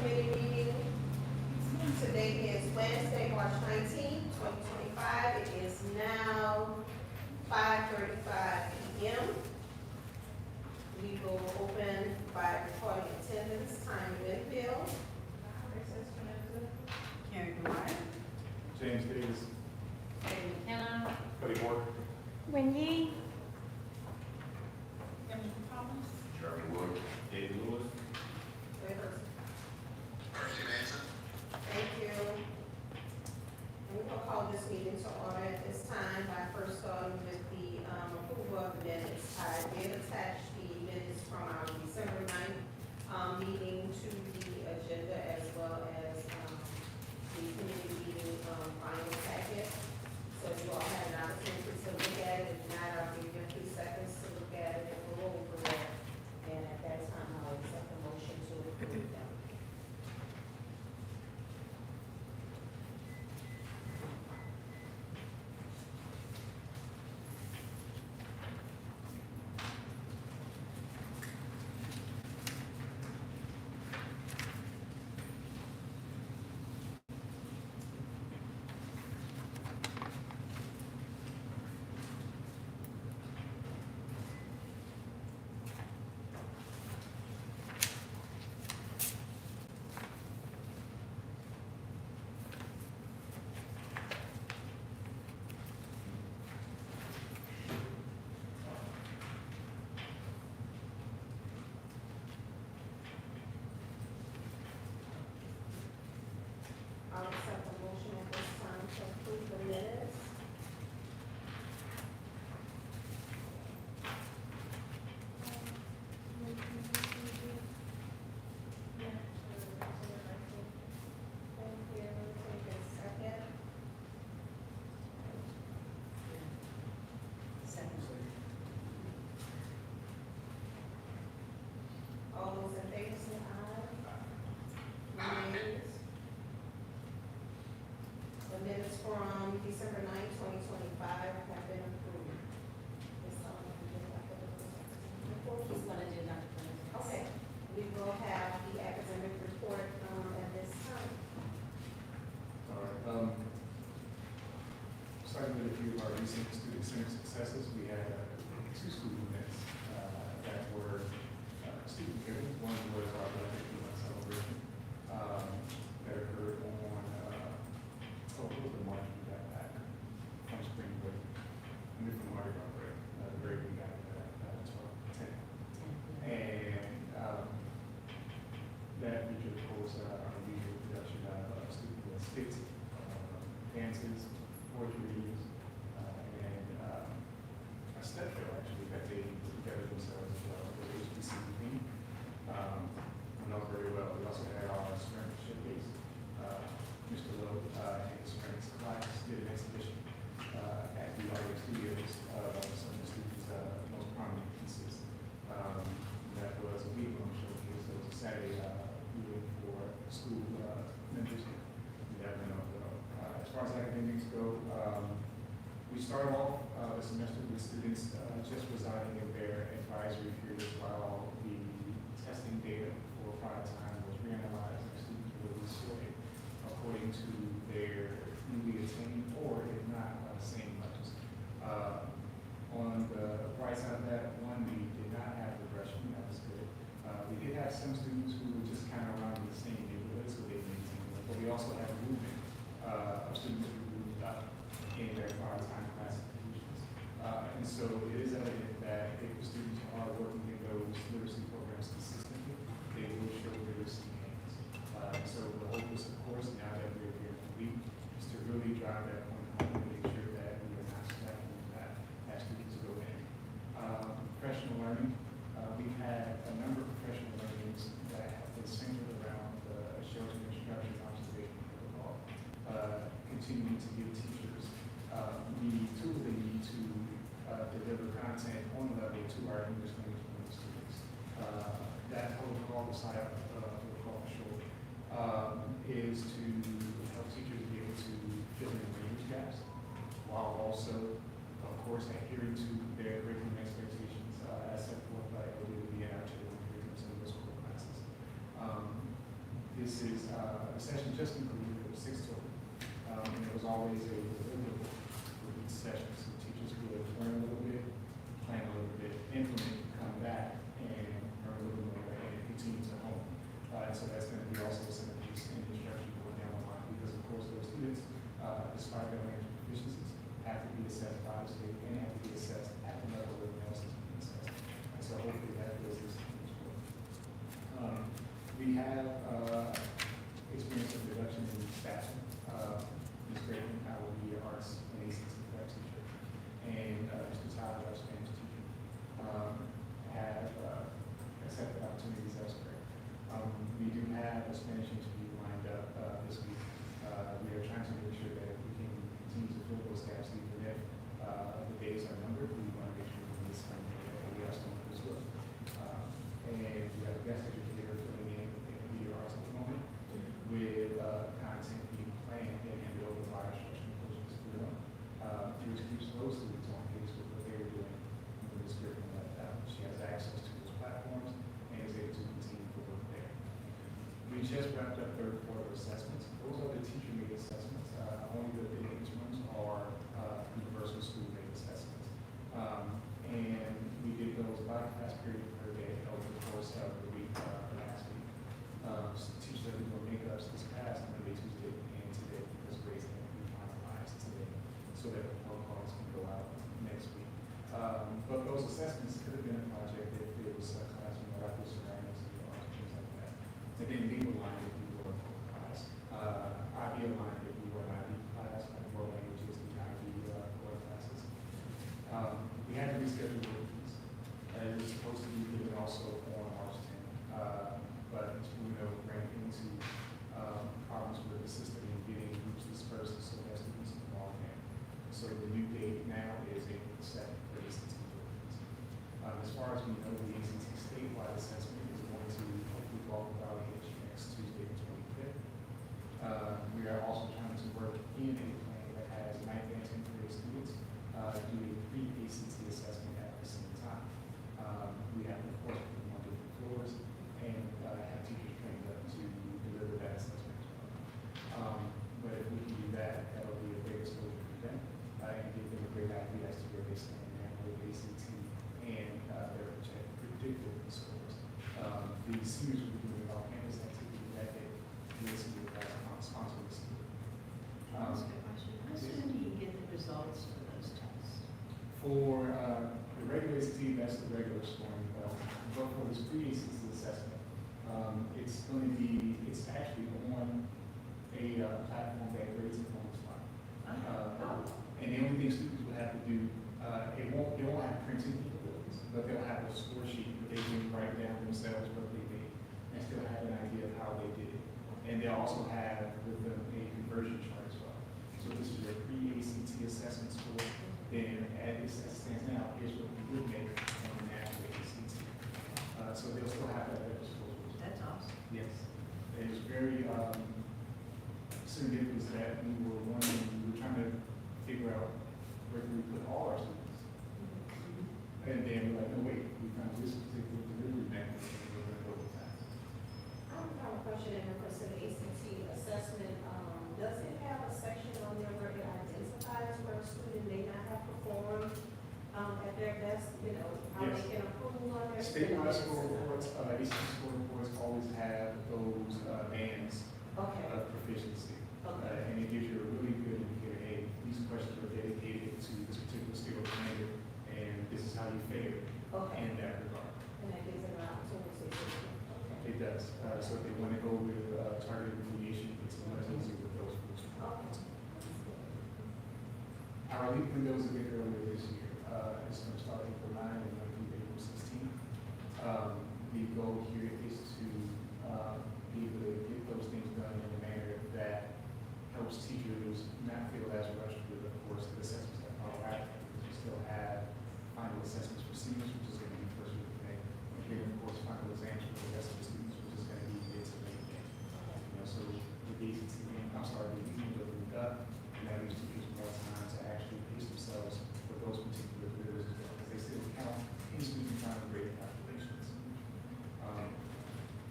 committee meeting. Today is Wednesday, March 19th, 2025. It is now 5:35 p.m. We will open by recording attendance, time Winfield. Karen Dwyer. James Davis. David McKenna. Cody Moore. Wendy, Kevin Thomas. Sherman Wood. David Lewis. Percy Mason. Thank you. And we will call this meeting to order at this time by first starting with the approval of the minutes. I did attach the minutes from our December 9th meeting to the agenda, as well as the committee meeting final packet. So you all had an opportunity to look at it. If not, I'll give you a few seconds to look at it and go over it. And at that time, I'll accept the motion to approve them. I'll accept the motion at this time to approve the minutes. Thank you. Take a second. Second. All those in favor say aye. Nays? The minutes from December 9th, 2025 have been approved. Ms. Sullivan, would you like to do the report? He's gonna do Dr. Clinton. Okay, we will have the academic report at this time. All right. Starting with a few of our recent student-centered successes, we had two school events that were student-driven. One was our Black History Month celebration that occurred on the March we got back from spring break, and then from Mardi Gras break, the break we got at 10. And that featured, of course, our usual production of student skits, dances, poetry readings, and a step show actually that they put together themselves with HBCU. Went out very well. We also had our strength showcase. Mr. Lowe and his strengths class did an exhibition at the Lighting Studios of some of the students' most prominent pieces. That was a week-long showcase. It was a Saturday meeting for school members. That went out well. As far as academics go, we started off the semester with students just residing in their advisory periods while the testing data for prime time was reanalyzed and students were sorted according to their newly attained or if not same levels. On the bright side of that, one, we did not have regression. That was good. We did have some students who were just kind of around the same neighborhood, so they maintained it. But we also had a movement of students who moved up in their part-time classifications. And so it is evident that if the students are working in those literacy programs consistently, they will show literacy gains. So the hope is, of course, now that we're here for a week, is to really drive that point home and make sure that we are not slacking that as students go in. Professional learning, we've had a number of professional learnings that have been centered around the shelter instruction observation protocol, continuing to give teachers the tools they need to deliver content on level to our English language students. That protocol, the SIOP protocol for short, is to help teachers be able to fill in language gaps while also, of course, adhering to their curriculum expectations as set forth by LWB and our children's curriculums in those core classes. This is a session just included, there were 6 total. And it was always a deliverable for each session. So teachers would learn a little bit, plan a little bit, implement, come back, and learn a little more, and continue to hone. And so that's going to be also some of these in the instruction going down the line, because of course those students, despite their language proficiencies, have to be assessed by the state and have to be assessed at the level that else is being assessed. And so hopefully that goes this as well. We have experience of reduction in staffing. Ms. Creighton, I will be your arts and ACT prep teacher, and Mr. Tyler, our Spanish teacher, have accepted opportunities elsewhere. We do have a Spanish interview lined up this week. We are trying to make sure that we can continue to fill those gaps even if the days are numbered. We want to make sure we can get some, we are still as well. And we have a guest educator filling in the arts at the moment with content being planned and handed over by our instructional coaches to them, which keeps those students on pace with what they were doing when this curriculum left out. She has access to those platforms and is able to continue to work there. We just wrapped up third quarter assessments. Those are the teacher-made assessments. Only the interims are universal school-made assessments. And we did those by class period per day over the course of the week last week. Teachers have been doing makeups this past Monday, Tuesday, and today because grades have been finalized today so that the protocols can go out next week. But those assessments could have been a project if it was a class, like this surroundings or things like that. And then we were aligned if we were a class. I'd be aligned if we were an IB class, like world languages, the IB core classes. We had to reschedule these. It was supposed to be given also on March 10th, but we ran into problems with the system and getting groups dispersed so that students can log in. So the new date now is April 2nd for ACT. As far as we know, the ACT statewide assessment is going to hopefully walk without a hitch next Tuesday, the 25th. We are also trying to work in a plan that has 9th and 10th grade students do a pre-ACT assessment at the same time. We have, of course, put them on different floors and have teachers trained up to deliver that assessment as well. But if we can do that, that'll be a great exposure for them and give them a great idea as to where they stand now with ACT and their predictive scores. The seniors will be doing off-campus activity that day. We'll see if that's sponsored this year. Can I ask a question? How soon do you get the results for those tests? For the regular ACT, that's the regular scoring. But for this pre-ACT assessment, it's going to be, it's actually on a platform that grades it on the spot. And the only thing students will have to do, it won't have printing capabilities, but they'll have a score sheet where they can write down themselves what they did and still have an idea of how they did it. And they'll also have with them a conversion chart as well. So this is your pre-ACT assessment score. Then as it stands now, here's what we would make on the national ACT. So they'll still have that at disposal. That's awesome. Yes. It was very serendipitous that we were trying to figure out where do we put all our students. And then we're like, no, wait, we found this particular delivery mechanism and we're going to go with that. I have a question in reference to the ACT assessment. Does it have a section on there where it identifies where a student may not have performed at their best, you know, how Yes. they can improve on their Statewide students? score reports, ACT score reports always have those bands Okay, of proficiency. okay, And it gives you a really good indicator, hey, these questions are dedicated to this particular skill standard, and this is how you fare okay. in that regard. And that gives them an opportunity to, okay. It does. So if they want to go with targeted remediation, it's much easier with those groups. Okay. Our leap window is a bit earlier this year. It's going to start April 9 and run through April 16. The goal here is to be able to get those things done in a manner that helps teachers not feel as rushed with, of course, the assessments that follow after. We still have final assessments for seniors, which is going to be first week of May. And then, of course, final exams for the rest of the students, which is going to be mid to late May. You know, so with the ACT, the evening will move up, and that leaves teachers more time to actually pace themselves with those particular quizzes as well, because they still count in student time and grade calculations.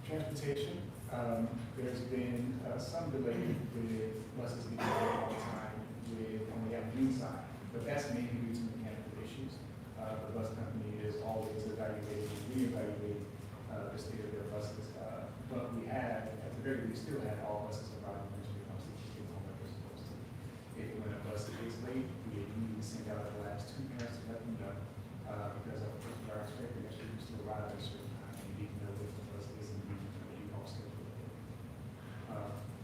Transportation, There's been some delay with buses being delayed all the time with on the afternoon side, but that's mainly due to mechanical issues. The bus company is always evaluating and reevaluating the state of their buses. But we have, at the very least, still have all buses arriving when it comes to getting home like they're supposed to. If when a bus is late, we immediately send out the last 2 parents to let them know, because we are expecting that students to arrive at a certain time, and we need to know if the bus is indeed going to be on schedule.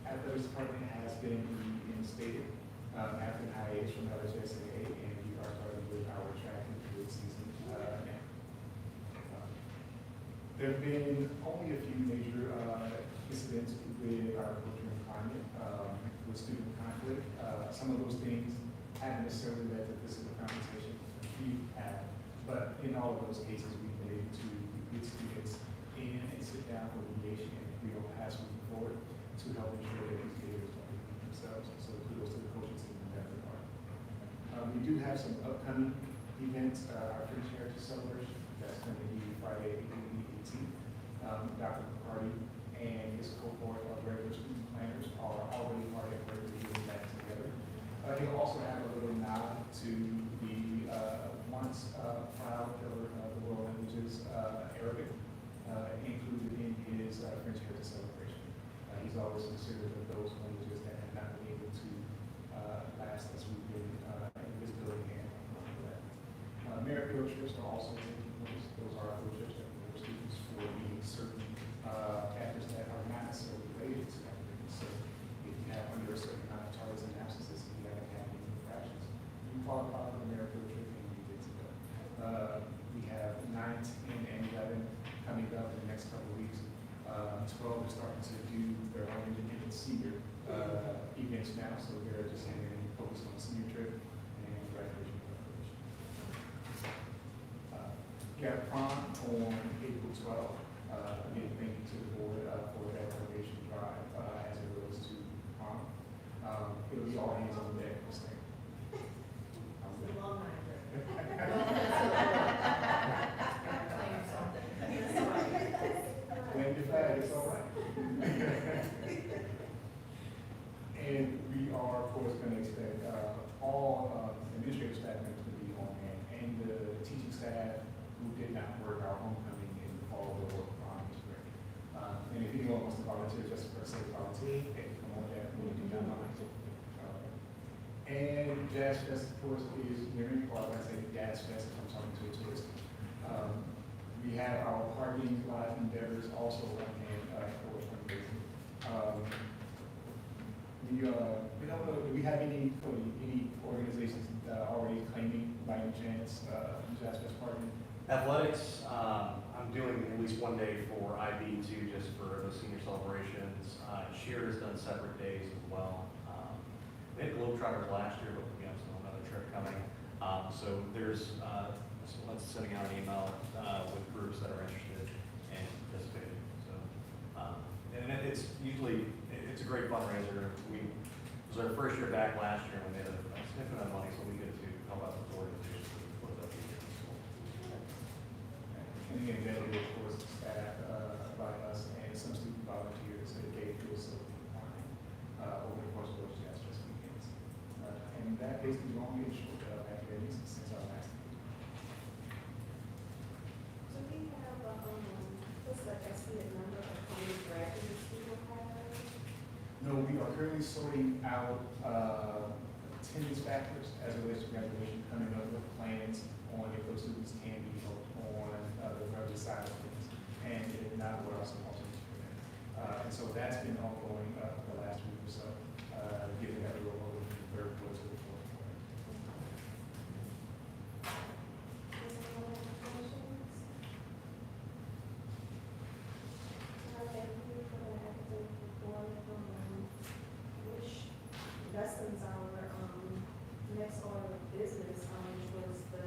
Athletics department has been reinstated after the hiatus from LHSAA, and we are starting with our track and field season now. There have been only a few major incidents with our culture and climate, with student conflict. Some of those things haven't necessarily led to physical confrontation, a few have, but in all of those cases, we've been able to get students in and sit down for mediation and agree on paths moving forward to help ensure that these behaviors don't repeat themselves. So kudos to the coaching team in that regard. We do have some upcoming events, our French Heritage Celebration, that's going to be Friday, April 18th. Dr. McCarty and his cohort of regular student planners are already hard at work getting that together. He'll also have a little nod to the once proud pillar of the world languages, Arabic, included in his French Heritage Celebration. He's always considered of those languages that have not been able to last as we've been in this building and for that. Merit field trips are also taking place. Those are field trips that we have students for meeting certain factors that are not necessarily related to academics. So if you have under a certain amount of targets and absences, and you haven't had any infractions, you qualify for the merit field trip and you get to go. We have 9, 10, and 11 coming up in the next couple of weeks. 12 is starting to do their own independent senior events now, so they're just getting focused on the senior trip and graduation preparation. We got prom on April 12th. Again, thank you to the board for that graduation drive as it relates to prom. It'll be all hands on deck this thing. It's a long night. Claim your flag, it's all right. And we are, of course, going to expect all administrative staff members to be on hand, and the teaching staff who did not work our homecoming in the fall will work on this break. And if anyone wants to volunteer, just for say volunteer, hey, come on down, we'll do that. And Jazz Fest, of course, is nearing, or I say Jazz Fest, if I'm talking to a tourist. We have our parking lot endeavors also on hand for fundraising. We don't know, do we have any organizations already claiming by any chance Jazz Fest parking? Athletics, I'm doing at least one day for IB2 just for the senior celebrations. Shear has done separate days as well. They had Globetrotters last year, but we have another trip coming. So there's someone's sending out an email with groups that are interested in participating. So, and it's usually, it's a great fundraiser. It was our first year back last year when they had a significant amount of money, so we get to help out with the organization to close out the year. And again, that is, of course, staff by us and some student volunteers that gave to us over the course of those Jazz Fest weekends. And that basically the only issue of academics since our last meeting. Do we have, looks like I see a number of college graduates we will have? No, we are currently sorting out attendance factors as it relates to graduation, coming up with plans on if those students can be helped on the graduate side of things, and if not, what are some alternatives for them. And so that's been ongoing for the last week or so, given that we were over the third quarter to the fourth quarter. Which lessons our next order of business, which was the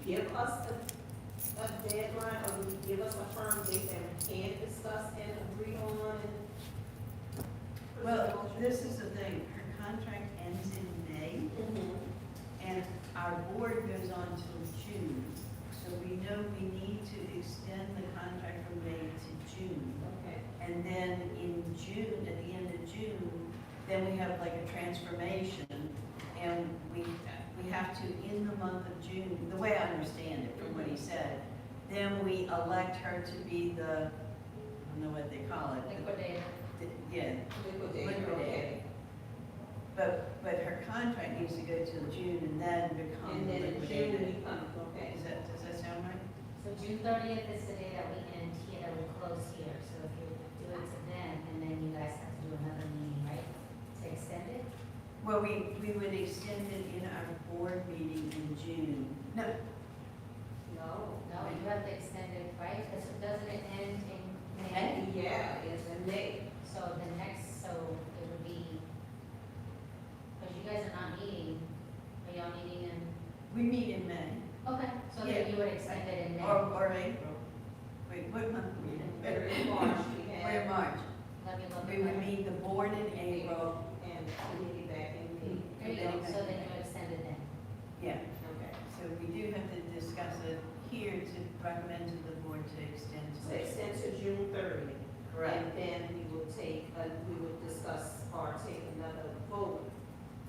give us a deadline, or will you give us a firm date that we can discuss and agree on? Well, this is the thing, her contract ends in May, Mhm. and our board goes on till June. So we know we need to extend the contract from May to June. Okay. And then in June, at the end of June, then we have like a transformation, and we have to, in the month of June, the way I understand it from what he said, then we elect her to be the, I don't know what they call it. Liquidator. Yeah, Liquidator, okay. but her contract needs to go till June and then become And then in June, liquidated. we come, okay. Does that sound right? So June 30th is the day that we end here, that we close here. So if you do it to then, and then you guys have to do another meeting, right? To extend it? Well, we would extend it in our board meeting in June. No, No. No, you have to extend it, right? Because doesn't it end in May? May? Yeah, it's in May. So the next, so it would be, because you guys are not meeting, are y'all meeting in? we meet in May, Okay, so Yeah. then you would extend it in May. or April. Wait, what month are we in? February, March, we Oh, We're in have, March. Let me look. We at would my- meet the board in April, and committee back in May. There you go, so then you extend it then. yeah. Okay. So we do have to discuss it here to recommend to the board to extend. So extend to June 30th. Correct. And then we will take, we would discuss or take another vote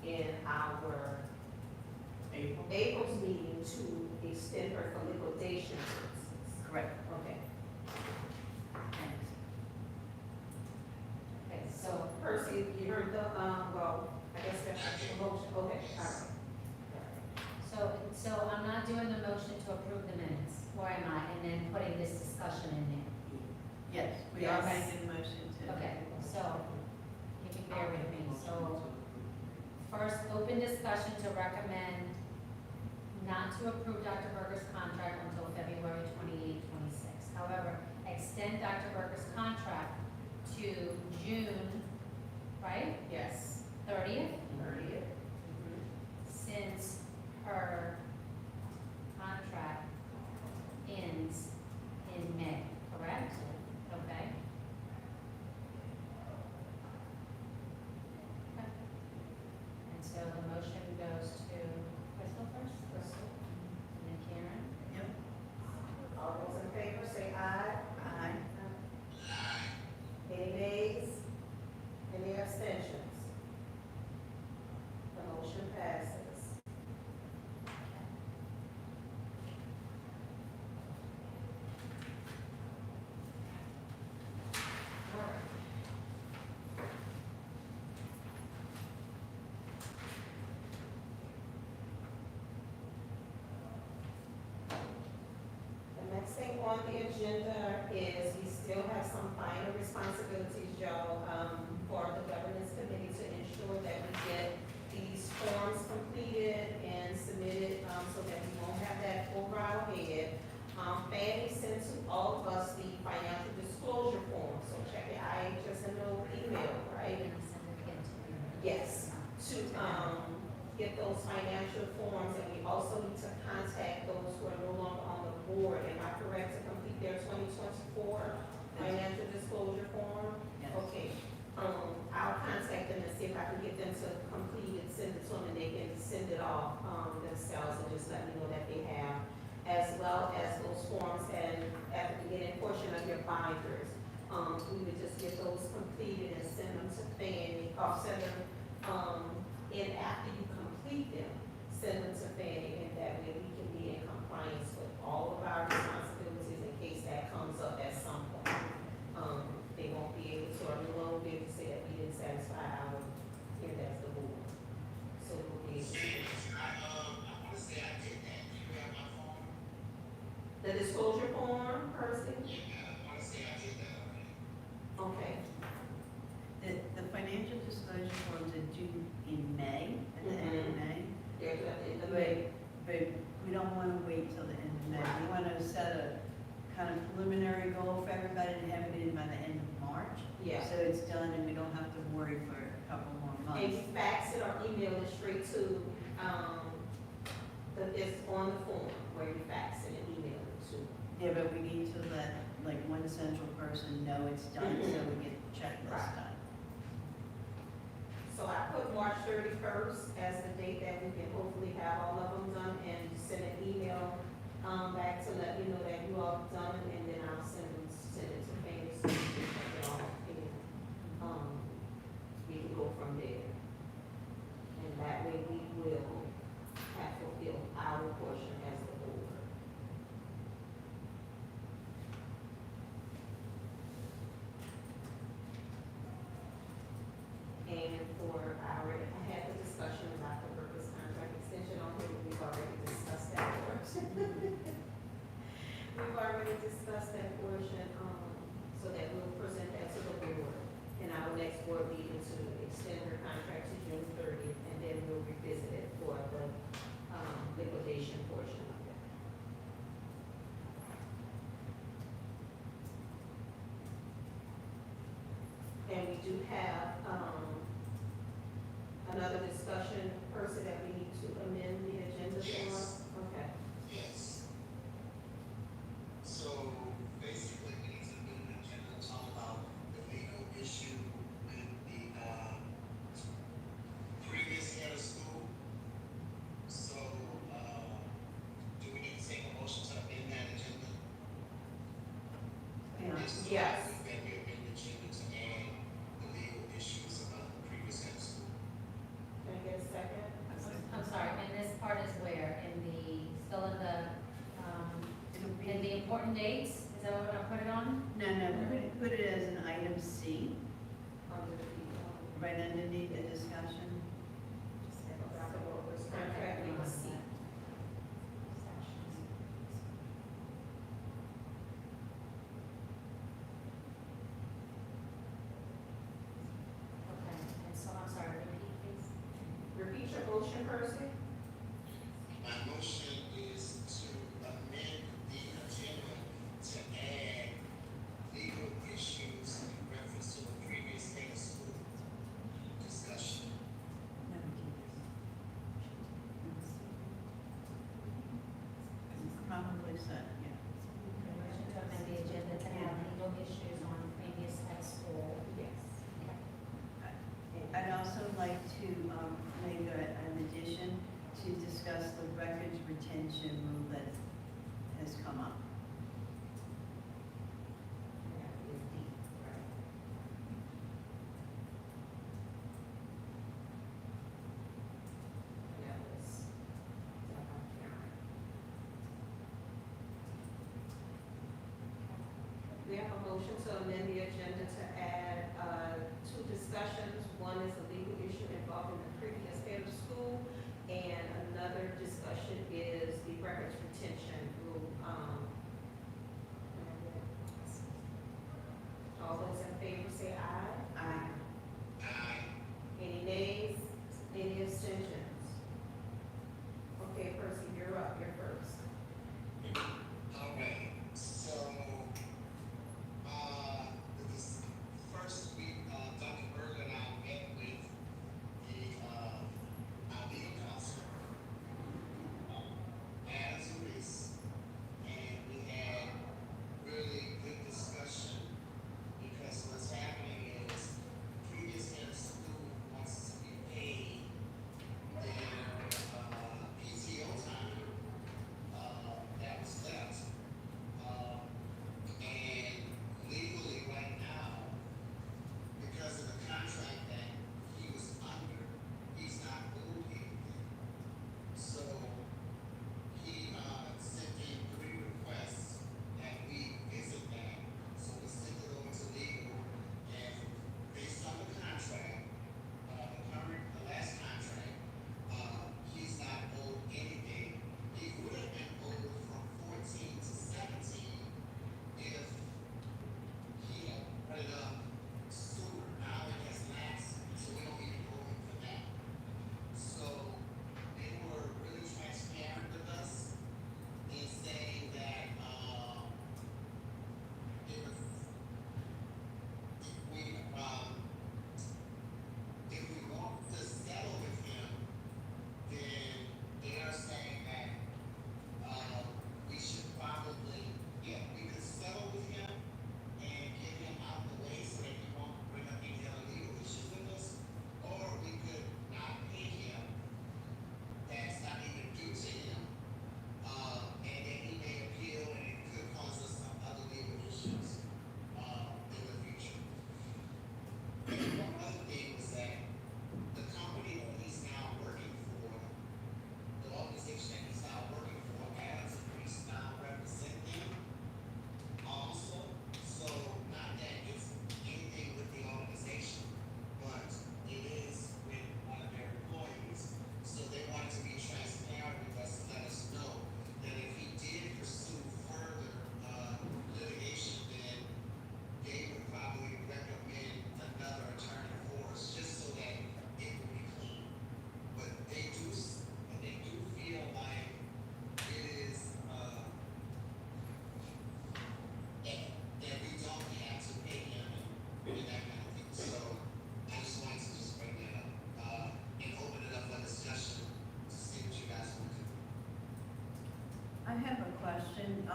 in our April's meeting to extend her for liquidation purposes. Correct. Okay. Thanks. Okay, so, So Percy, you heard the, well, I guess that's the motion, okay, all right. so I'm not doing the motion to approve the minutes, or am I? And then putting this discussion in there? Yes, we are Yes. making a motion to. Okay, so, you can bear with me. So, first, open discussion to recommend not to approve Dr. Berger's contract until February 28, 26. However, extend Dr. Berger's contract to June, right, Yes. 30th, 30th. since her contract ends in May, correct? Okay. Okay. And so the motion goes to Crystal first, Crystal. and then Karen. Yep. All those in favor say aye. Aye. Any nays? Any abstentions? The motion passes. All right. The next thing on the agenda is we still have some final responsibilities, Joe, for the governance committee to ensure that we get these forms completed and submitted, so that we won't have that over our head. Fannie sent to all of us the financial disclosure form, so check it, IHSMO email, right? And send it again to me. Yes, to, get those financial forms, and we also need to contact those who are no longer on the board. Am I correct to complete their 2024 financial disclosure form? Yes. Okay, I'll contact them and see if I can get them to complete it, send it to them, and they can send it off, themselves, and just let me know that they have, as well as those forms, and at the beginning portion of your binders, we would just get those completed and send them to Fannie, or send them, and after you complete them, send them to Fannie, and that way we can be in compliance with all of our responsibilities in case that comes up at some point. They won't be able to, or we won't be able to say that we didn't satisfy our, here as the board. So we'll be able to. I want to say I did that. Do you have my phone? The disclosure form, Percy? Yeah, I want to say I did that already. Okay, The financial disclosure forms are due in May, at the end of May. there's the May. But we don't want to wait till the end of May. We want to set a kind of preliminary goal for everybody and have it in by the end of March. Yeah. So it's done and we don't have to worry for a couple more And months. you fax it or email it straight to, it's on the form, where already faxed and emailed it to. Yeah, but we need to let, like, one central person know it's done, so we get the checklist Right. done. So I put March 31st as the date that we can hopefully have all of them done, and send an email, back to let you know that you all done, and then I'll send it to Fanny, so you can check it all, and, we can go from there. And that way we will have fulfilled our portion as the board. And for our, I had the discussion about the workers' contract extension on here, we've already discussed that portion. We've already discussed that portion, so that we'll present that to the board in our next board meeting to extend her contract to June 30th, and then we'll revisit it for the, liquidation portion of it. And we do have, another discussion person that we need to amend the agenda for. Yes. Okay. Yes. So basically, we need to do an agenda talk about the legal issue with the, previous head of school. So, do we need to take a motion to amend that agenda? Yes. That we amend the agenda to add the legal issues about the previous head of school. Can I get a second? I'm sorry, and this part is where, still in the, It'll be, in the important dates, is that what I put it on? no, put it as an item C, Under the, right underneath the discussion. about the workers' contract, we will see. Okay, and so, I'm sorry, repeat please. Repeat your motion, Percy. My motion is to amend the agenda to add legal issues in reference to the previous head of school discussion. No, we can do this. Probably so, yeah. Motion to amend the agenda to have legal issues on previous high school. Yes. I'd also like to, make an addition to discuss the records retention rule that has come up. That is deep, right? That was, we have a motion to amend the agenda to add, two discussions. One is a legal issue involving the previous head of school, and another discussion is the records retention rule. All those in favor say aye. Aye. Any nays? Any abstentions? Okay, Percy, you're up, you're first. All right, so, this first week, Dr. Berger and I met with the, our legal counsel, as Reese, question.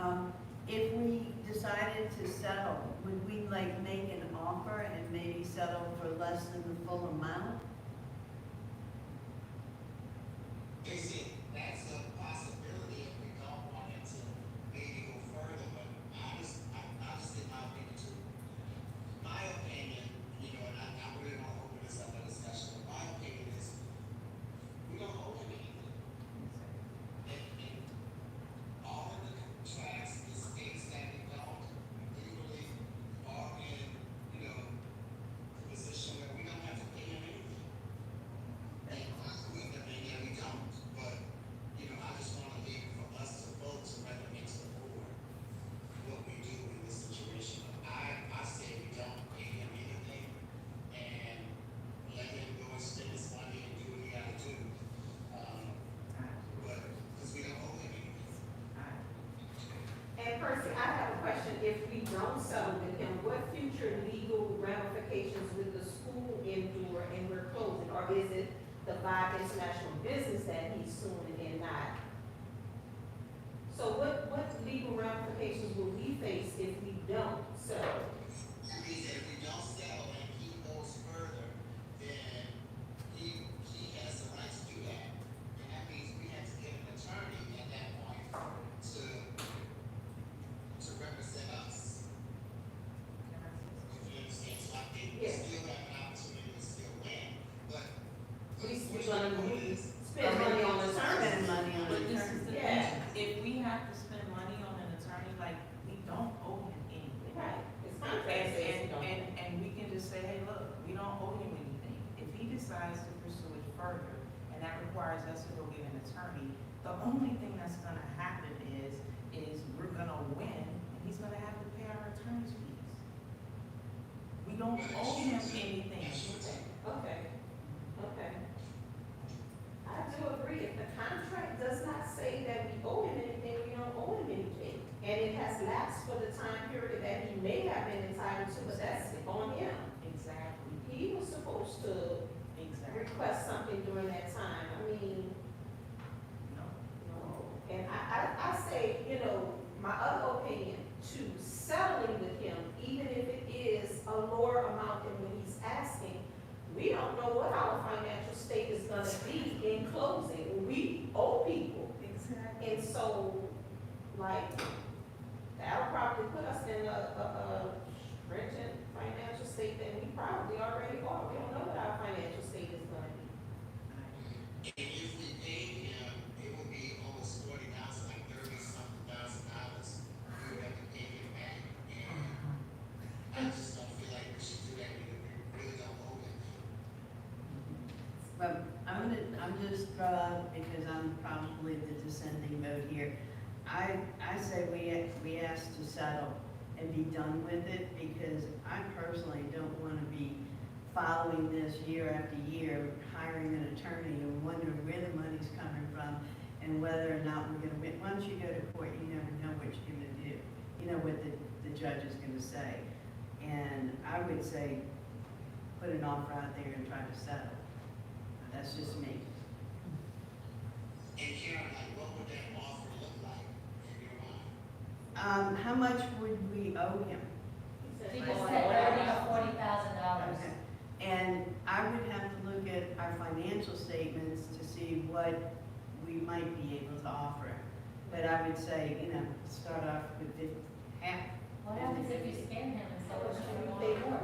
If we decided to settle, would we like make an offer and maybe settle for less than the full amount? Casey, that's a possibility if we don't want it to maybe go further, but honestly, my opinion too. My opinion, you know, and I really don't open this up for discussion, but my opinion is, we don't owe him anything. And all of the contracts, the states that we don't legally are in, you know, a position where we don't have to pay him anything. And we don't, but, you know, I just want to leave it for us to vote to recommend to the board what we do in this situation. I say we don't pay him anything and let him go and spend his money and do what he gotta do. But, because we don't owe him anything. And Percy, I have a question. If we don't settle with him, what future legal ramifications will the school endure and we're closing? Or is it the Vibe International Business that he's suing and not? So what legal ramifications will we face if we don't settle? That means that if we don't settle and he goes further, then he has the right to do that. And that means we have to get an attorney at that point to represent us. If you understand, so I think we Yes. still have an opportunity to still win, but. We're gonna spend money on the Spend attorney. money on But this is attorney. the Yeah. thing, if we have to spend money on an attorney, like, we don't owe him anything. Right, it's And, contract says we don't. and we can just say, hey, look, we don't owe him anything. If he decides to pursue it further, and that requires us to go get an attorney, the only thing that's gonna happen is we're gonna win, and he's gonna have to pay our attorney's fees. We don't owe him anything. Okay, okay. I do agree, if the contract does not say that we owe him anything, we don't owe him anything. And it has lapsed for the time period that he may have been entitled to, but that's on him. Exactly, He was supposed to exactly. request something during that time, I mean, No. no. And I say, you know, my other opinion, to settling with him, even if it is a lower amount than what he's asking, we don't know what our financial state is gonna be in closing. We owe people. Exactly. And so, like, that'll probably put us in a stringent financial state that we probably already are. We don't know what our financial state is gonna be. And if we paid him, it would be almost $40,000, like $30-something thousand. We would have to pay him back. And I just don't feel like we should do that. We really don't owe him. But I'm just because I'm probably the dissenting vote here. I say we ask to settle and be done with it, because I personally don't want to be following this year after year, hiring an attorney and wondering where the money's coming from and whether or not we're gonna win. Once you go to court, you never know what you're gonna do. You know what the judge is gonna say. And I would say, put an offer out there and try to settle. That's just me. And Karen, like, what would that offer look like in your mind? How much would we owe him? He just said $30,000 or $40,000. Okay. And I would have to look at our financial statements to see what we might be able to offer. But I would say, start off with half. What happens if you scare him and say, well, you want They- more?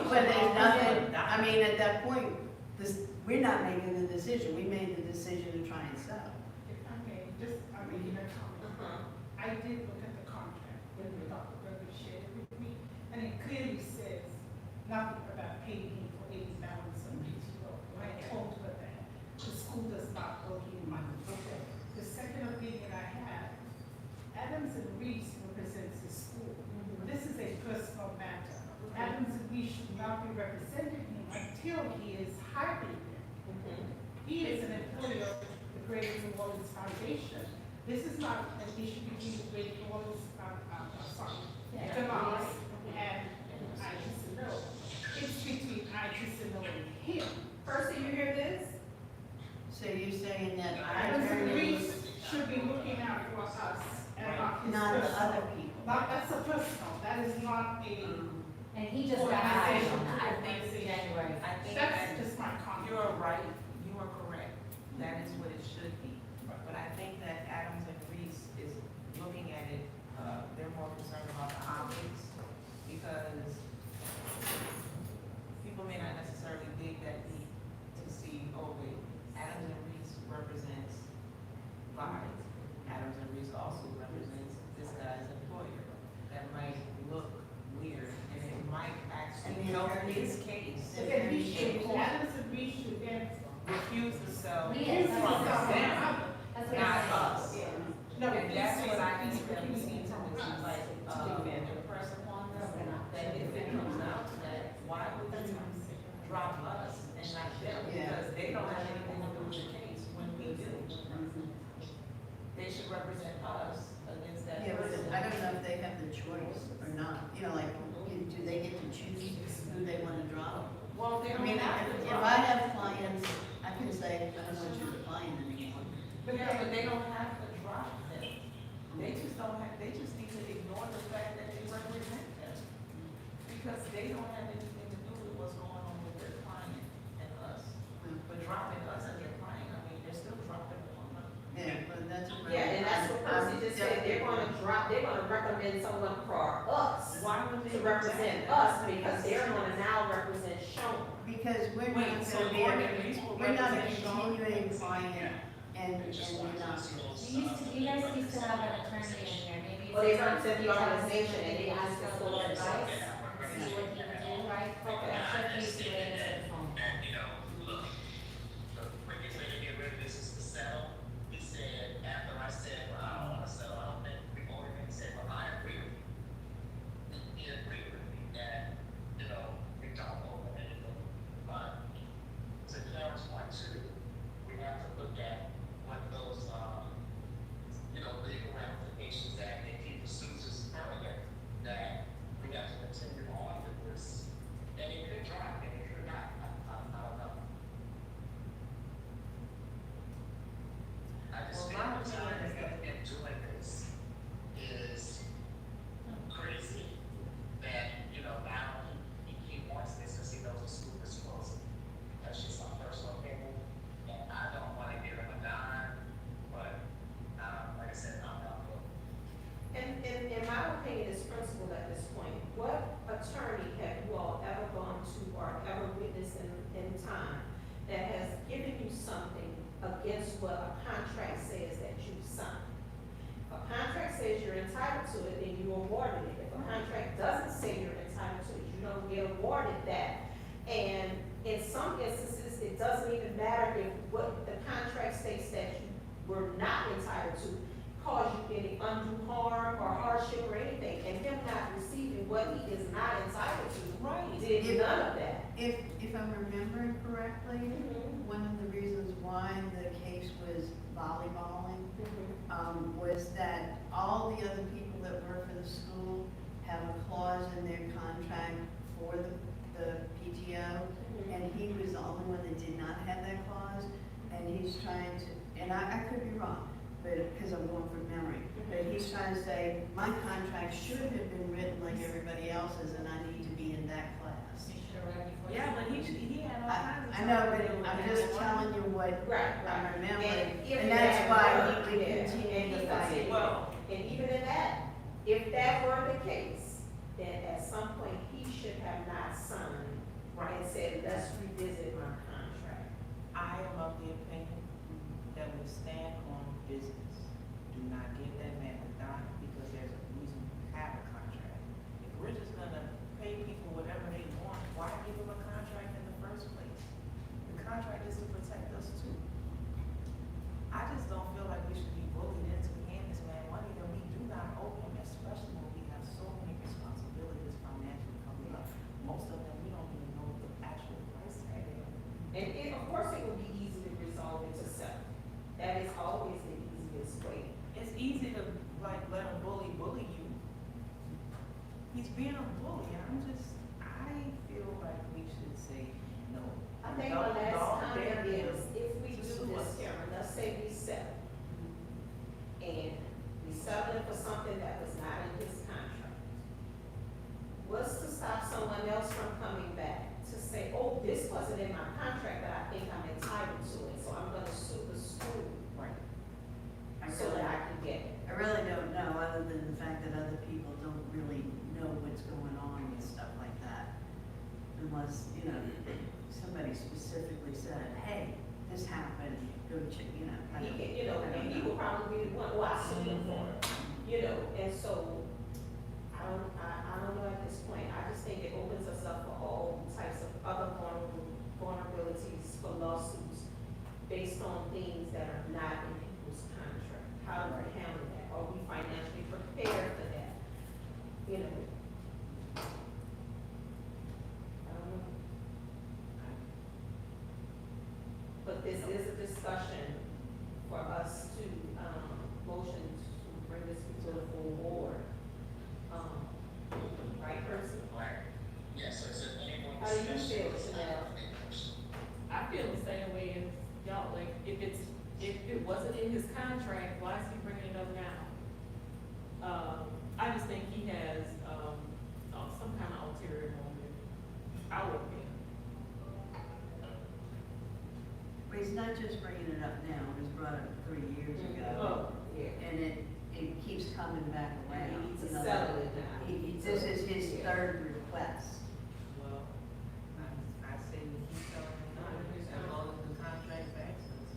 But there's nothing, I mean, at that point, we're not making the decision. We made the decision to try and settle. If I may, I'm making a comment. Uh-huh. I did look at the contract when Dr. Berger shared it with me, and it clearly says nothing about paying him for any balance of PTO. I told her that the school does not owe him money. Okay. The second opinion I have, Adams and Reese represents the school. This is a personal matter. Adams and Reese should not be representing him until he is hiring him. Mhm. He is an employee of the Greater New Orleans Foundation. This is not an issue between the Greater New Orleans, Yeah. Demonis and ITCNO. It's between ITCNO and him. Percy, you hear this? So you're saying that our Adams and attorney, Reese should be looking out for us and not his Not the personal. other people. Not, that's a personal, that is not a, And he just got hired on that, I think- January. I think that's that just my comment. you are right, you are correct, that is what it should be. But I think that Adams and Reese is looking at it, they're more concerned about the optics, because people may not necessarily dig that deep to see, oh wait, Adams and Reese represents lives. Adams and Reese also represents this guy's employer. That might look weird, and it might actually And the help attorney- his case. So then we should, that is a we should then. Refuse to sell We from is them, That's what not I'm us. saying. No, And that's what I need he's them to refusing see, from to us. like, impress upon them, that if it comes out to that, why would you drop us and not them? Yeah. Because they don't have anything to do with the case when we do. They should represent us against that Yeah, but person. I don't know if they have the choice or not, you know, like, do they get to choose who they wanna drop? Well, they I don't mean, have to if drop. I have clients, I can say, I don't want you to client anymore. Yeah, but they don't have to drop them. They just don't have, they just need to ignore the fact that they represent them. Because they don't have anything to do with what's going on with their client and us. But dropping us and their client, I mean, they're still dropping them. Yeah, but that's. a Yeah, and that's what Percy just said, they're gonna recommend someone for us Why would they? to represent us, because they're gonna now represent Sean. Because we're not Wait, so gonna be, Morgan Reese will we're not a represent Sean? continuing client and we're not. You guys used to have an attorney in here, maybe. Well, they represent the organization, and they ask us for advice. advice. See what he can do, right? Okay. I'm sure he's doing it on the phone. You know, look, the quickest way to get rid of this is to settle. He said, after I said, well, I don't wanna settle, I don't think we already said, well, I agree with you. He agreed with me that, you know, we don't owe anything, but to Karen's point too, we have to look at what those, you know, legal ramifications that if he pursues this further, that we have to continue on with this. And it could drop, and it could not, I don't know. I just Well, feel my the time opinion is in doing this is crazy, that, you know, now he wants this because he knows the school is closing. That's just my personal opinion, and I don't wanna give him a dime, but, like I said, I'm not voting. And in my opinion, as principal at this point, what attorney have you all ever gone to or ever witnessed in time that has given you something against what a contract says that you signed? If a contract says you're entitled to it, then you awarded it. If a contract doesn't say you're entitled to it, you don't get awarded that. And in some instances, it doesn't even matter if what the contract states that you were not entitled to cause you any undue harm or hardship or anything, and him not receiving what he is not entitled to. Right. Did none of that. If I'm remembering correctly, one of the reasons why the case was volleyballing, was that all the other people that work for the school have a clause in their contract for the PTO, and he was the only one that did not have that clause, and he's trying to, and I could be wrong, but, because I'm going from memory, but he's trying to say, my contract should have been written like everybody else's, and I need to be in that class. You should have read before. Yeah, but he had all kinds of. I know, but stuff to do with I'm that. just telling you what Right, I'm right. remembering, if and that's that why were- we yeah, continue and to he fight. continued. Well, And even in that, if that were the case, then at some point, he should have not signed and said, let's revisit my contract. I am of the opinion that we stand on business. Do not give that man a dime because there's a reason to have a contract. If we're just gonna pay people whatever they want, why give them a contract in the first place? The contract is to protect us too. I just don't feel like we should be bullied into paying this man money that we do not owe him, especially when we have so many responsibilities financially coming up. Most of them, we don't even know the actual price tag. And of course, it would be easy to resolve it to settle. That is always the easiest way. It's easy to like let a bully you. He's being a bully. I feel like we should say no. I think my last comment is, if we do this, Karen, let's say we settle, settling for something that was not in his contract. What's to stop someone else from coming back to say, oh, this wasn't in my contract, but I think I'm entitled to it, so I'm gonna sue the school Right. so that I can get it. I really don't know, other than the fact that other people don't really know what's going on with stuff like that. Unless, you know, somebody specifically said, hey, this happened, go check, you know. I He don't- can, you know, I don't and he will probably be the one, well, I sued him for it, you know, and so, I don't know at this point, I just think it opens us up for all types of other vulnerabilities for lawsuits based on things that are not in people's contract. How do we handle that? Are we financially prepared for that? You know? I don't know. But this is a discussion for us to, motion to bring this to the full board. Right, person? Right. Yes, so is there any more How do you discussion? feel, Chanel? I feel the same way as y'all, like, if it wasn't in his contract, why is he bringing it up now? I just think he has, some kind of ulterior motive, I would think. But he's not just bringing it up now, it was brought up 3 years ago. Oh, yeah. And it keeps coming back And around. he needs to you know, settle it now. This is his Yeah. third request. Well, I say we keep telling him, no, as long as the contract backs us.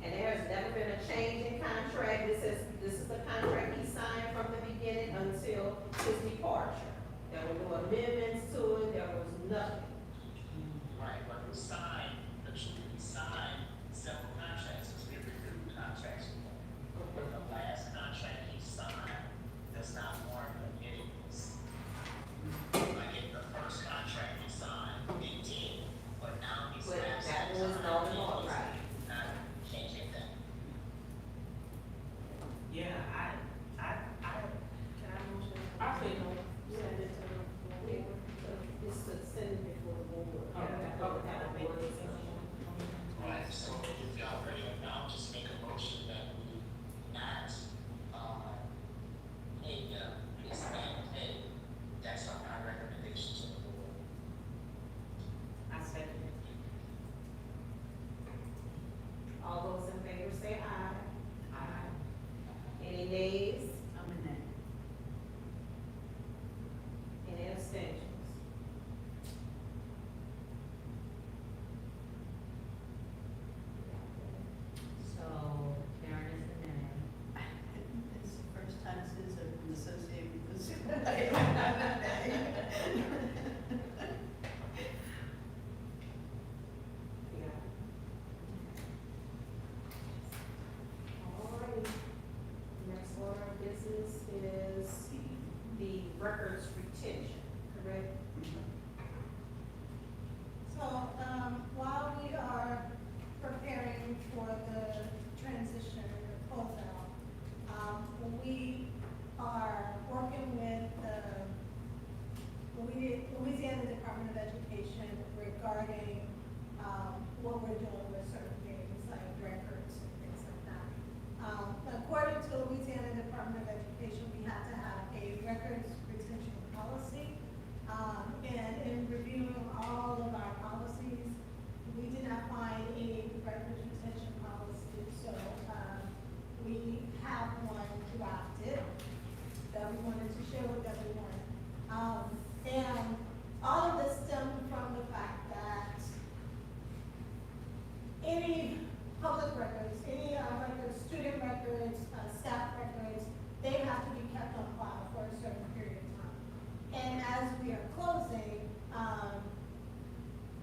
And there has never been a change in contract. This is the contract he signed from the beginning until his departure. There were no amendments to it, there was nothing. Right, but we signed several contracts, because we renewed contracts. But the last contract he signed does not warrant amendments. Like in the first contract he signed, it did, but now he's. But that was no more, right? Can't get that. Yeah, can I motion? I say no. Send it to the paper, so it's to send it before the board. Okay. Have a board discussion. Right, so if y'all ready, I'll just make a motion that we not, pay, that's our recommendation to the board. I second it. All those in favor say aye. Aye. Any nays? I'm in that. Any abstentions? So Karen is the nay. It's the first time since I've been associated with this. Yeah. All right. Next order of business is the records retention, correct? So, while we are preparing for the transition and the closeout, we are working with the Louisiana Department of Education regarding, what we're doing with certain things like records and things like that. According to Louisiana Department of Education, we have to have a records retention policy. And in reviewing all of our policies, we did not find any records retention policy, so, we have one drafted that we wanted to share with everyone. And all of this stemmed from the fact that any public records, any records, student records, staff records, they have to be kept on file for a certain period of time. And as we are closing,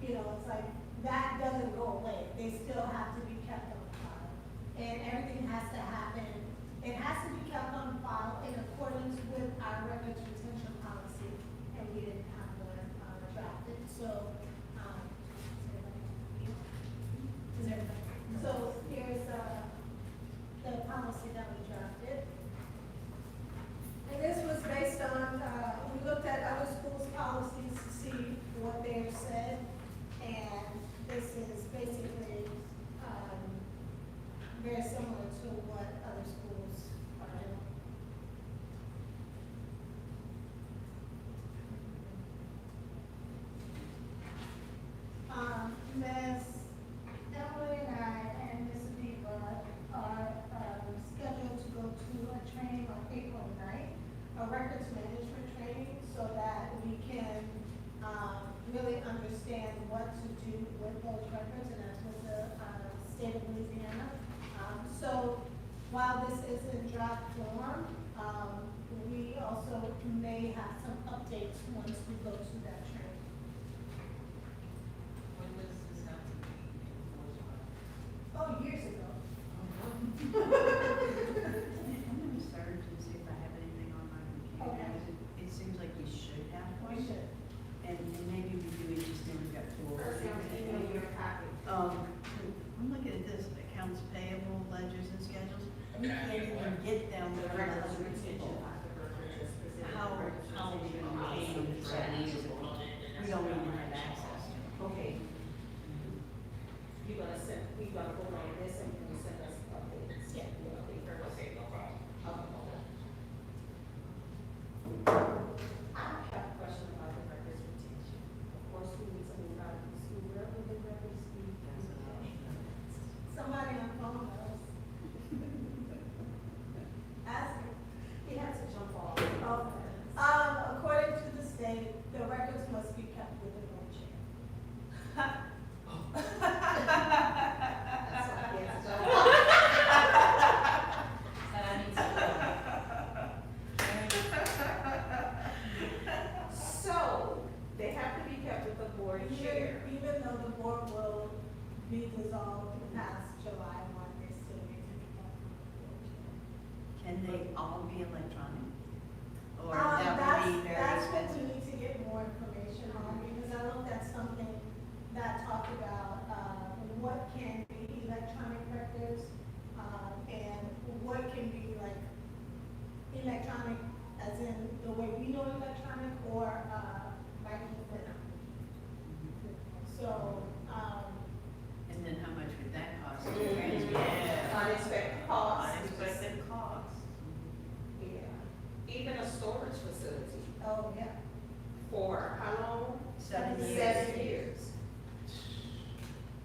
it's like, that doesn't go away. They still have to be kept on file. And everything has to happen, it has to be kept on file in accordance with our records retention policy. And we didn't have one drafted records management training so that we can, really understand what to do with those records, and that's with the, state of Louisiana. So while this is in draft form, we also may have some updates once we go to that training. When was this happening? Oh, years ago. I'm gonna search and see if I have anything on my computer. Okay. It seems like we should have We one. should. And maybe we do, we just never got to. First, I'm gonna email you a copy. I'm looking at this, accounts payable, ledgers and schedules. We can't even get them The from records other retention, people. Dr. Berger just presented. How the records we retention can policy. gain the Chinese, we don't even have access to. Okay. You're gonna send, we gonna vote on this and you send us updates? Yeah. You know, they first. Okay, no problem. Okay. I have a question about the records retention. Of course, we need to move out of the school, where would the records be? Somebody on phone knows. Ask him. He has to jump off. Oh. According to the state, the records must be kept with the board chair. That's why he has to jump off. That I need to. So, they have to be kept with the board chair. Even though the board will be dissolved past July 1, they still need to be kept with the board chair. Can they all be electronic? Or Um, that would be very That's what we expensive? need to get more information on, because I looked at something that talked about, what can be electronic records, and what can be like electronic as in the way we know electronic or, microfilm. So, And then how much would that cost? to Mm. transfer? Yeah. Unexpected costs. Unexpected costs. Yeah. Even a storage facility oh, yeah. for how long? 7 years. 7 years.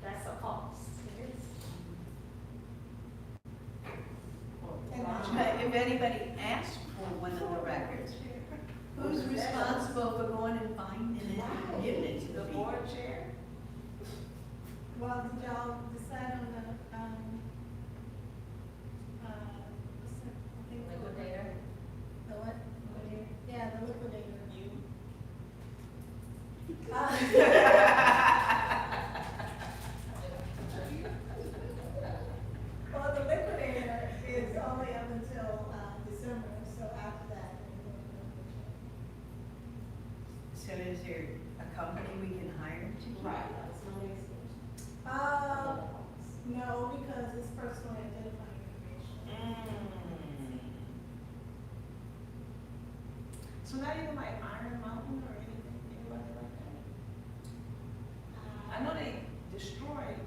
That's a cost. It is. But if anybody asks for one of the records, who's responsible for going and finding it and giving it to the The people? board chair? Well, did y'all decide on the, I think. Liquidator. The what? Liquidator? Yeah, the liquidator. You, Well, the liquidator is only up until, December, so after that. then we go to the liquidator. So is there a company we can hire to? Right, that was my next question. No, because it's personal identifying information. so not even like Iron Mountain or anything, anybody like that? I know they destroyed,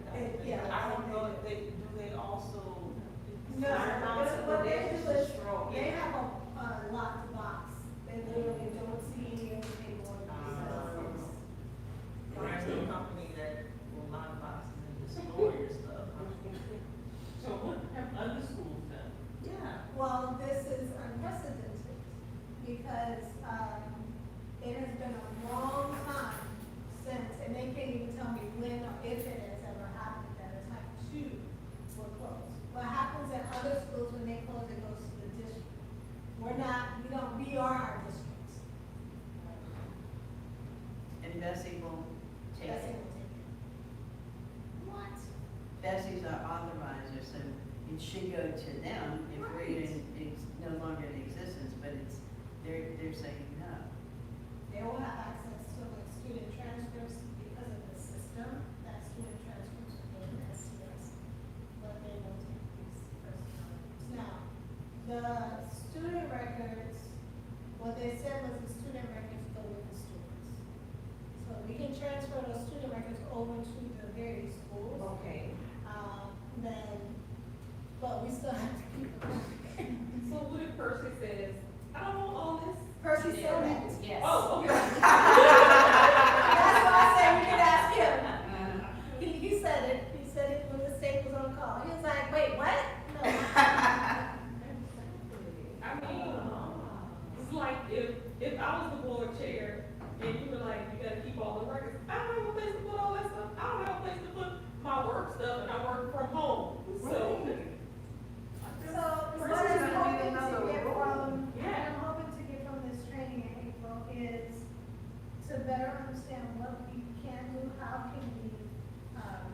Yeah. I don't know if they, do they also? No, Iron Mountain, what they they do just is, destroy. they have a locked box, they literally don't see any of the paperwork. There's a company that will lock boxes and destroy your stuff. So what have other schools done? Yeah. Well, this is unprecedented, because, it has been a long time since, and they can't even tell me when or if it has ever happened, that a type 2 were closed. What happens at other schools when they close, it goes to the district. We are our districts. And Bessie will take That's it. it. What? Bessie's our authorizer, so it should go to them if it's no longer in existence, but they're saying no. They will have access to like student transcripts because of the system, that student transcripts are in SCS, but they will take these personal records. Now, the student records, what they said was the student records go with the students. So we can transfer those student records over to the various schools, Okay. but we still have to keep them. So what if Percy says, I don't want all this? Percy said that. Yes. Oh, okay. That's why I said we could ask him. He said it when the state was on call. He was like, wait, what? No. I mean, it's like, if I was the board chair and you were like, you gotta keep all the records, I don't have a place to put all that stuff. I don't have a place to put my work stuff and I work from home, so. So, what First, it's I'm gonna be hoping to another get rule. from, what Yeah. I'm hoping to get from this training in April is to better understand what we can do, how can we,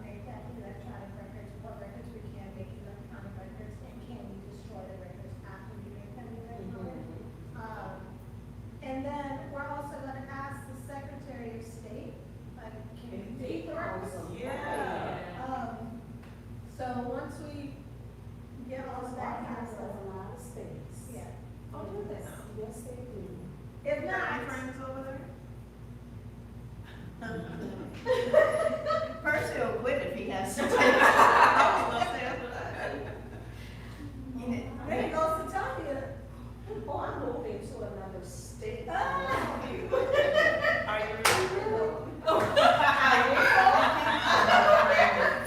make that electronic records, what records we can make electronic records, and can we destroy the records after we make them electronic? And then we're also gonna ask the Secretary of State, like, can we take the records? Yeah. So once we get all of that kind of stuff. a lot of states. Yeah. Oh, do this. Yes, they do. If You got any not, friends over there? Percy will quit if he has to take. I was gonna say, that's what I heard. then it goes to tell you. Oh, I'm moving to another state. Ah. Are you ready?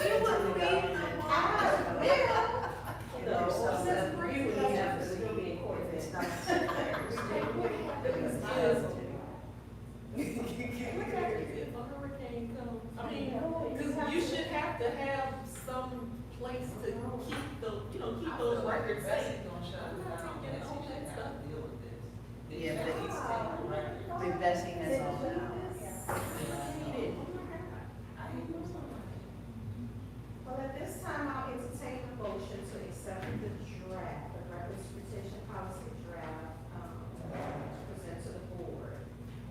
You wouldn't be in the water. You know, so that you would have to still be in court if it's not. If a hurricane comes, I mean, cause you should have to have some place to keep the, keep those records safe. I'm not taking all that stuff. Yeah, but Bessie has all that. Well, at this time, I'll entertain a motion to accept the draft, the records retention policy draft, present to the board.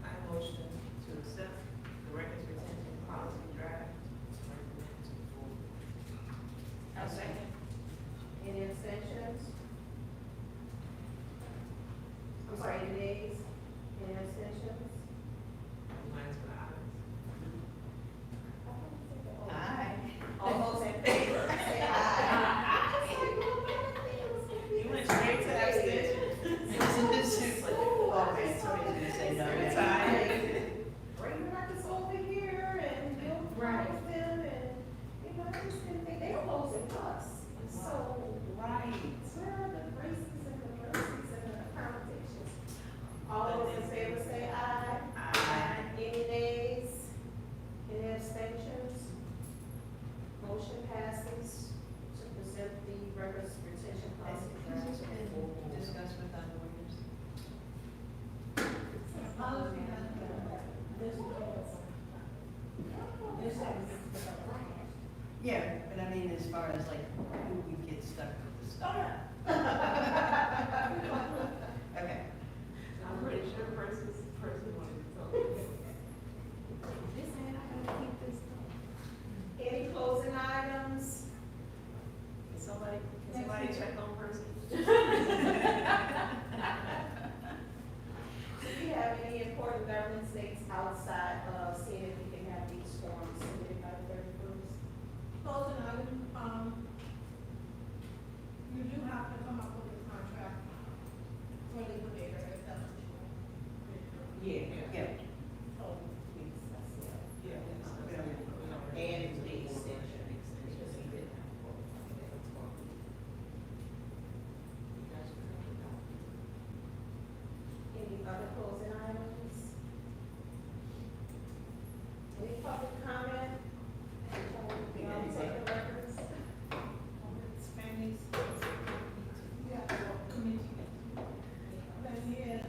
I motion to accept the records retention policy draft. Recommend to the board. I'll second. Any abstentions? I'm sorry, any nays? Any abstentions? Mine's for eyes. Aye. All those in favor, say aye. You went straight to abstention. Okay, somebody's gonna say no. It's yeah. aye. Bring the records over here and build Right. them and, I just didn't think they were closing us. So, Right. where are the graces and the mercies and the accommodations? All those in favor say aye. Aye. Any nays? Any abstentions? Motion passes to present the records retention Has policy. this been discussed with other lawyers? Yeah, but I mean, as far as like, who would get stuck with the stuff? Okay. I'm pretty sure person wanted to tell me. Any closing items? Can somebody check on person? Do you have any important governance dates outside of seeing if we can have these forms submitted by the 31st? Closing item, you do have to come up with a contract for liquidator if that's what you want. Yeah. Yeah. Oh, please, that's it. Yeah. And the extension. Because he didn't have one. Any other closing items? Any public comment? We don't take the records. Spanish. Yeah, committee. Then he is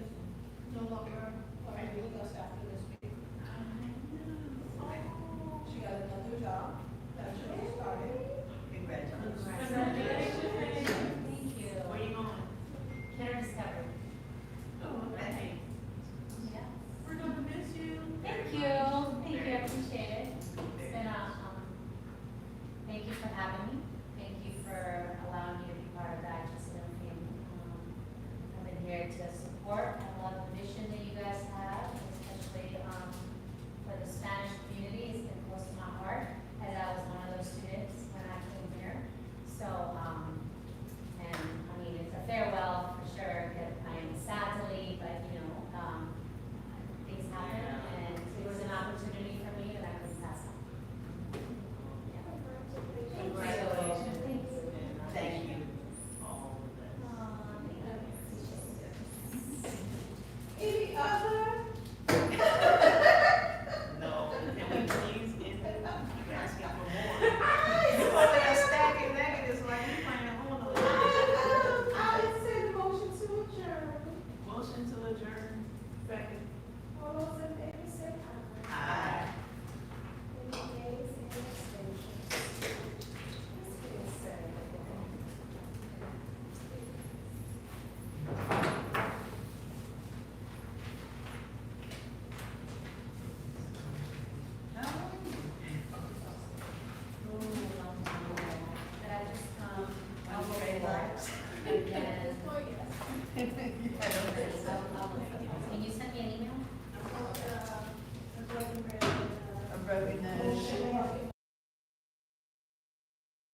no longer, with us after this week. She got another job that she just started. Congratulations. Thank you. Where you going? Care Discovery. Oh, okay. Yeah. We're gonna miss you. Thank you, I appreciate it. It's been thank you for having me, thank you for allowing me to be part of the Atchison family. I've been here to support, I love the mission that you guys have, especially, for the Spanish community, it's been close to my heart, as I was one of those students when I came here. So, and, I mean, it's a farewell for sure, that I am sad to leave, but, things happen, and it was an opportunity for me that I couldn't pass up. Yeah. Congratulations. Thanks. Thank you. All of that. Thank you. voting no.